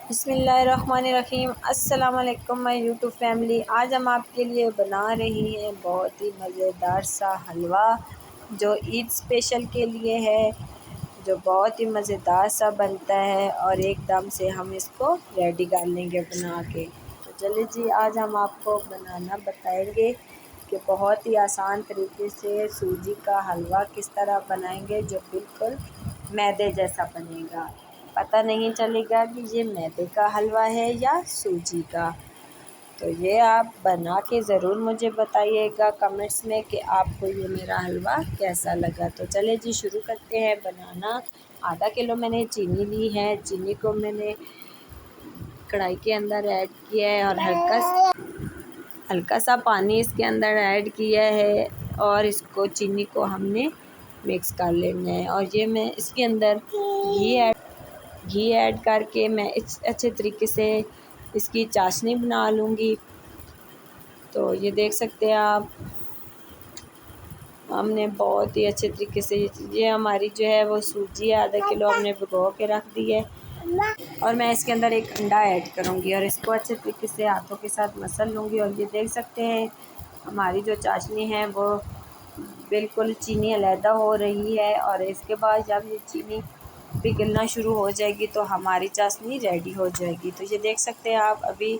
बिस्मिल्लाहिर्रहमानिर्रहीम। अस्सलाम वालेकुम माय यूट्यूब फैमिली। आज हम आपके लिए बना रही हैं बहुत ही मज़ेदार सा हलवा जो ईद स्पेशल के लिए है, जो बहुत ही मज़ेदार सा बनता है और एकदम से हम इसको रेडी कर लेंगे बना के। तो चलिए जी, आज हम आपको बनाना बताएंगे कि बहुत ही आसान तरीके से सूजी का हलवा किस तरह बनाएंगे जो बिल्कुल मैदे जैसा बनेगा। पता नहीं चलेगा कि ये मैदे का हलवा है या सूजी का। तो ये आप बना के ज़रूर मुझे बताइएगा कमेंट्स में कि आपको ये मेरा हलवा कैसा लगा। तो चले जी, शुरू करते हैं बनाना। आधा किलो मैंने चीनी ली है। चीनी को मैंने कढ़ाई के अंदर ऐड किया है और हल्का सा पानी इसके अंदर ऐड किया है और इसको चीनी को हमने मिक्स कर लेना है। और ये मैं इसके अंदर घी ऐड करके मैं इस अच्छे तरीके से इसकी चाशनी बना लूँगी। तो ये देख सकते हैं आप, हमने बहुत ही अच्छे तरीके से ये हमारी जो है वो सूजी है, आधा किलो हमने भिगो के रख दी है। और मैं इसके अंदर एक अंडा ऐड करूँगी और इसको अच्छे तरीके से हाथों के साथ मसल लूँगी। और ये देख सकते हैं हमारी जो चाशनी है वो बिल्कुल चीनी अलहदा हो रही है। और इसके बाद जब ये चीनी पिघलना शुरू हो जाएगी तो हमारी चाशनी रेडी हो जाएगी। तो ये देख सकते हैं आप, अभी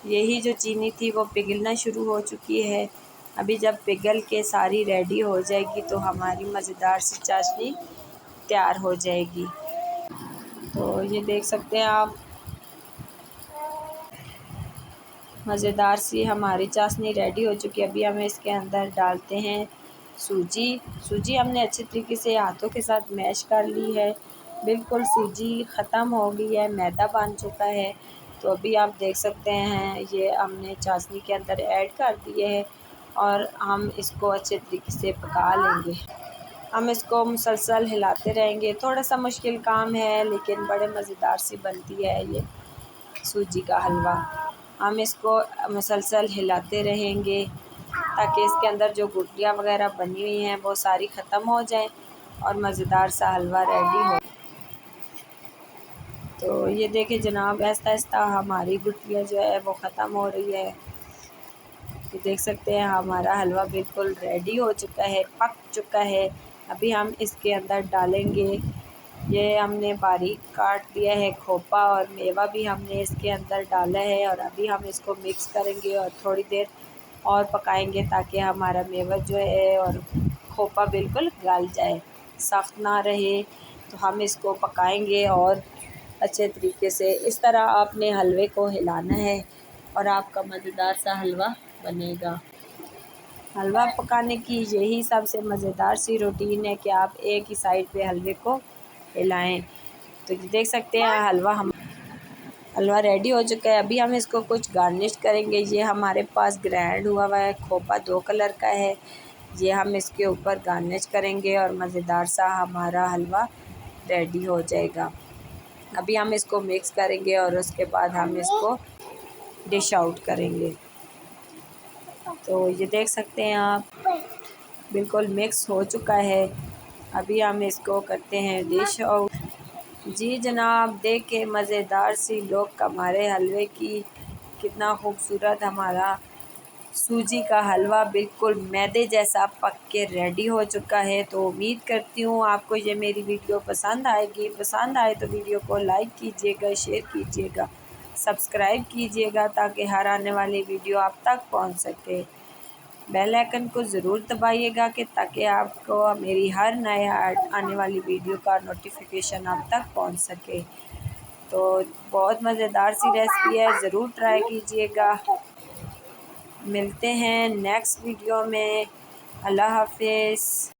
यही जो चीनी थी वो पिघलना शुरू हो चुकी है। अभी जब पिघल के सारी रेडी हो जाएगी तो हमारी मज़ेदार सी चाशनी तैयार हो जाएगी। तो ये देख सकते हैं आप, मज़ेदार सी हमारी चाशनी रेडी हो चुकी है। अभी हम इसके अंदर डालते हैं सूजी हमने अच्छे तरीके से हाथों के साथ मैश कर ली है। बिल्कुल सूजी ख़त्म हो गई है, मैदा बन चुका है। तो अभी आप देख सकते हैं ये हमने चाशनी के अंदर ऐड कर दिए है और हम इसको अच्छे तरीके से पका लेंगे। हम इसको मुसलसल हिलाते रहेंगे। थोड़ा सा मुश्किल काम है लेकिन बड़े मज़ेदार सी बनती है ये सूजी का हलवा। हम इसको मुसलसल हिलाते रहेंगे ताकि इसके अंदर जो गुठलियाँ वगैरह बनी हुई हैं वो सारी ख़त्म हो जाएं और मज़ेदार सा हलवा रेडी हो। तो ये देखिए जनाब, आहिस्ता आहिस्ता हमारी गुठलियाँ जो है वो ख़त्म हो रही है। ये देख सकते हैं हमारा हलवा बिल्कुल रेडी हो चुका है, पक चुका है। अभी हम इसके अंदर डालेंगे, ये हमने बारीक काट दिया है खोपा और मेवा भी हमने इसके अंदर डाला है। और अभी हम इसको मिक्स करेंगे और थोड़ी देर और पकाएंगे ताकि हमारा मेवा जो है और खोपा बिल्कुल गल जाए, सख्त ना रहे। तो हम इसको पकाएंगे और अच्छे तरीके से इस तरह आपने हलवे को हिलाना है और आपका मज़ेदार सा हलवा बनेगा। हलवा पकाने की यही सबसे मज़ेदार सी रूटीन है कि आप एक ही साइड पे हलवे को हिलाएं। तो ये देख सकते हैं हलवा रेडी हो चुका है। अभी हम इसको कुछ गार्निश करेंगे। ये हमारे पास ग्राइंड हुआ है खोपा 2 कलर का है, ये हम इसके ऊपर गार्निश करेंगे और मज़ेदार सा हमारा हलवा रेडी हो जाएगा। अभी हम इसको मिक्स करेंगे और उसके बाद हम इसको डिश आउट करेंगे। तो ये देख सकते हैं आप, बिल्कुल मिक्स हो चुका है। अभी हम इसको करते हैं डिश आउट। जी जनाब, देख के मज़ेदार सी लुक हमारे हलवे की, कितना खूबसूरत हमारा सूजी का हलवा बिल्कुल मैदे जैसा पक के रेडी हो चुका है। तो उम्मीद करती हूँ आपको ये मेरी वीडियो पसंद आएगी। पसंद आए तो वीडियो को लाइक कीजिएगा, शेयर कीजिएगा, सब्सक्राइब कीजिएगा ताकि हर आने वाली वीडियो आप तक पहुँच सके। बेल आइकन को ज़रूर दबाइएगा कि ताकि आपको मेरी हर नया आने वाली वीडियो का नोटिफिकेशन आप तक पहुंच सके। तो बहुत मज़ेदार सी रेसिपी है, ज़रूर ट्राई कीजिएगा। मिलते हैं नेक्स्ट वीडियो में। अल्लाह हाफिज़।